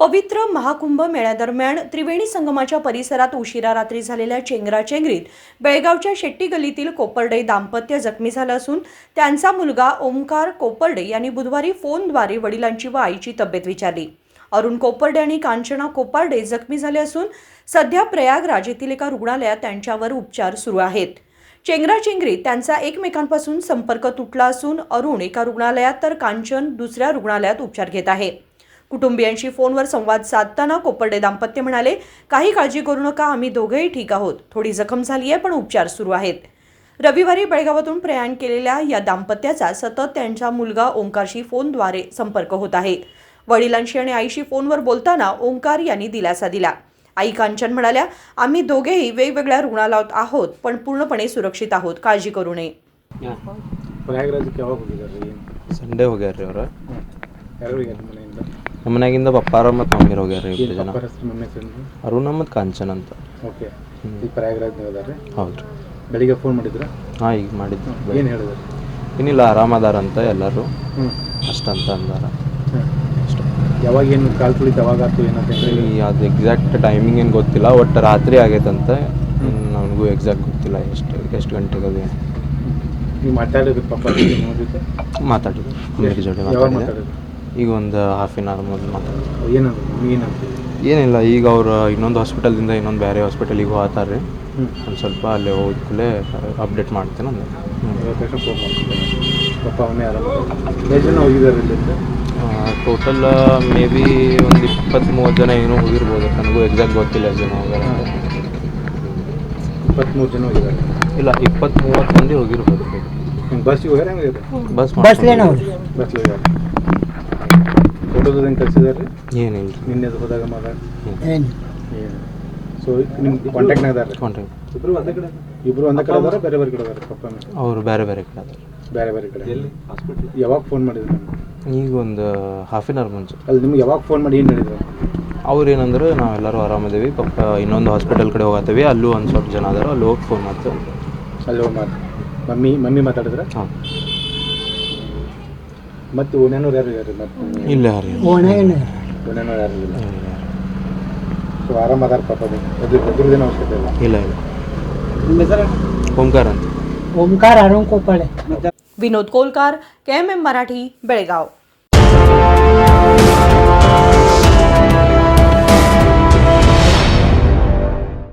पवित्र महाकुंभ मेळ्यादरम्यान त्रिवेणी संगमाच्या परिसरात उशिरा रात्री झालेल्या चेंगराचेंगरीत बेळगावच्या शेट्टी गल्लीतील कोपर्डे दाम्पत्य जखमी झालं असून त्यांचा मुलगा ओमकार कोपर्डे यांनी बुधवारी फोनद्वारे वडिलांची व आईची तब्येत विचारली। अरुण कोपर्डे आणि कांचना कोपर्डे जखमी झाले असून सध्या प्रयागराज येथील एका रुग्णालयात त्यांच्यावर उपचार सुरू आहेत। चेंगराचेंगरीत त्यांचा एकमेकांपासून संपर्क तुटला असून अरुण एका रुग्णालयात तर कांचन दुसऱ्या रुग्णालयात उपचार घेत आहे। कुटुंबियांशी फोनवर संवाद साधताना कोपर्डे दाम्पत्य म्हणाले, काही काळजी करू नका, आम्ही दोघेही ठीक आहोत। थोडी जखम झाली आहे पण उपचार सुरू आहेत। रविवारी बेळगावातून प्रयाण केलेल्या या दाम्पत्याचा सतत त्यांचा मुलगा ओंकारशी फोनद्वारे संपर्क होत आहे। वडिलांशी आणि आईशी फोनवर बोलताना ओंकार यांनी दिलासा दिला। आई कांचन म्हणाल्या, आम्ही दोघेही वेगवेगळ्या रुग्णालयात आहोत पण पूर्णपणे सुरक्षित आहोत, काळजी करू नये। प्रयागराज ಯಾವಾಗ ಹೋಗಿದ್ದಾರೆ? ಸಂಡೇ ಹೋಗ್ಯಾರ ರೀ ಅವ್ರು ಯಾರು ಹೋಗ್ಯಾರ ಮನೆಯಿಂದ? ನಮ್ಮ ಮನೆಯಾಗಿಂದ ಪಪ್ಪಾರ ಮತ್ತು ಮಮ್ಮಿರು ಹೋಗ್ಯಾರ ರೀ ಇಬ್ಬರು ಜನ। ಪಪ್ಪಾರ ಹೆಸರು ಮಮ್ಮಿ ಹೆಸರು? ಅರುಣ ಮತ್ತು ಕಾಂಚನ್ ಅಂತ। ಓಕೆ, ಈ ಪ್ರಯಾಗರಾಜ್ನಾಗ ಅದಾರೆ? ಹೌದು ರೀ। ಬೆಳಿಗ್ಗೆ ಫೋನ್ ಮಾಡಿದ್ರಾ? ಹಾಂ, ಈಗ ಮಾಡಿದ್ದು। ಏನು ಹೇಳಿದ್ರು? ಏನಿಲ್ಲ, ಆರಾಮದಾರ ಅಂತ ಎಲ್ಲರೂ ಅಷ್ಟಂತ ಅಂದಾರ ಅಷ್ಟೇ। ಯಾವಾಗ ಏನು ಕಾಲು ತುಳಿತು ಯಾವಾಗ ಆಯ್ತು ಏನಂತ ಹೇಳಿ ಅದು ಎಕ್ಸಾಕ್ಟ್ ಟೈಮಿಂಗ್ ಏನು ಗೊತ್ತಿಲ್ಲ, ಒಟ್ಟು ರಾತ್ರಿ ಆಗೈತಂತೆ। ನನಗೂ ಎಕ್ಸಾಕ್ಟ್ ಗೊತ್ತಿಲ್ಲ ಎಷ್ಟು ಗಂಟೆಗೆ ಅದು ಏನು। ನೀವು ಮಾತಾಡಿದ್ರು ಪಪ್ಪ ಜೊತೆ? ಮಾತಾಡಿದ್ರು, ಮಮ್ಮಿರ ಜೊತೆ ಯಾವಾಗ ಮಾತಾಡಿದೆ। ಮಾತಾಡಿದ್ರು? ಈಗ ಒಂದು ಹಾಫ್ ಆನ್ ಅವರ್ ಮೊದಲು ಮಾತಾಡಿದ್ರು। ಏನಂದ್ರು? ಏನಂತ? ಏನಿಲ್ಲ, ಈಗ ಅವ್ರು ಇನ್ನೊಂದು ಹಾಸ್ಪಿಟಲ್ದಿಂದ ಇನ್ನೊಂದು ಬೇರೆ ಹಾಸ್ಪಿಟಲಿಗೆ ಹೋಗ್ತಾರೆ ರೀ। ಒಂದು ಸ್ವಲ್ಪ ಅಲ್ಲಿ ಹೋದ್ಕೂಲೆ ಅಪ್ಡೇಟ್ ಮಾಡ್ತೇನೆ ಅಂದ್ರೆ ಇವತ್ತು ಫೋನ್ ಮಾಡ್ತೀನಿ ಪಪ್ಪ ಅವನೇ ಆರಾಮ? ಎಷ್ಟು ಜನ ಹೋಗಿದ್ದಾರೆ ಇಲ್ಲಿಂದ? ಟೋಟಲ್ ಮೇ ಬಿ ಒಂದು 20-30 ಜನ ಏನೋ ಹೋಗಿರ್ಬೋದು, ನನಗೂ ಎಕ್ಸಾಕ್ಟ್ ಗೊತ್ತಿಲ್ಲ ಎಷ್ಟು ಜನ ಹೋಗ್ಯಾರ। 23 ಜನ ಹೋಗಿದ್ದಾರೆ? ಇಲ್ಲ, 20-30 ಮಂದಿ ಹೋಗಿರ್ಬೋದು। ಬಸ್ಸಿಗೆ ಹೋಗ್ಯಾರ? ಹೆಂಗೆ ಬಸ್ಲೇನ ಬಸ್ಲಿ ಹೋಗ್ಯಾರ? ಫೋಟೋದು ಹೆಂಗೆ ಕಳಿಸಿದಾರೆ ರೀ? ಏನಿಲ್ಲ ರೀ, ನಿನ್ನೆ ಹೋದಾಗ ಮಾತಾಡಿ ಏನು? ಸೊ ನಿಮ್ಗೆ ಕಾಂಟ್ಯಾಕ್ಟ್ನಾಗ ಅದಾರೆ? ಕಾಂಟ್ಯಾಕ್ಟ್ ಇಬ್ಬರು ಒಂದೇ ಕಡೆ ಅದಾರ ಬೇರೆ ಬೇರೆ ಕಡೆ ಅದಾರೆ? ಪಪ್ಪ ಅವರು ಬೇರೆ ಬೇರೆ ಕಡೆ ಅದಾರ। ಬೇರೆ ಬೇರೆ ಕಡೆ? ಎಲ್ಲಿ ಹಾಸ್ಪಿಟ್ಲ್? ಯಾವಾಗ ಫೋನ್ ಮಾಡಿದ್ರು? ಈಗ ಒಂದು ಹಾಫ್ ಆನ್ ಅವರ್ ಮುಂಚೆ। ಅಲ್ಲಿ ನಿಮ್ಗೆ ಯಾವಾಗ ಫೋನ್ ಮಾಡಿ ಏನು ಹೇಳಿದ್ರು? ಅವ್ರು ಏನಂದ್ರೆ, ನಾವೆಲ್ಲರೂ ಆರಾಮದೇವಿ, ಪಪ್ಪ ಇನ್ನೊಂದು ಹಾಸ್ಪಿಟಲ್ ಕಡೆ ಹೋಗತ್ತೀವಿ, ಅಲ್ಲೂ ಒಂದು ಸ್ವಲ್ಪ ಜನ ಅದಾರ, ಅಲ್ಲಿ ಹೋಗಿ ಫೋನ್ ಮಾಡ್ತೇವೆ। ಅಲ್ಲಿ ಹೋಗಿ ಮಾಡಿ ಮಮ್ಮಿ ಮಾತಾಡಿದ್ರೆ? ಹಾಂ। ಮತ್ತು ಓಣ್ಯಾನವ್ರು ಯಾರು ಯಾರು? ಮತ್ತೆ ಇಲ್ಲ ಯಾರು ಓಣ್ಯಾನವ್ರು ಯಾರು ಇಲ್ಲ? ಸೊ ಆರಾಮ ಅದಾರ ಪಾಪ? ಎದುರುದೇನು ಅವಶ್ಯಕತೆ ಇಲ್ಲ? ಇಲ್ಲ ಇಲ್ಲ। ಓಂಕಾರ ಅಂತ। ओमकार अरुण कोपर्डे। विनोद कोलकार, KMM मराठी, बेळगाव।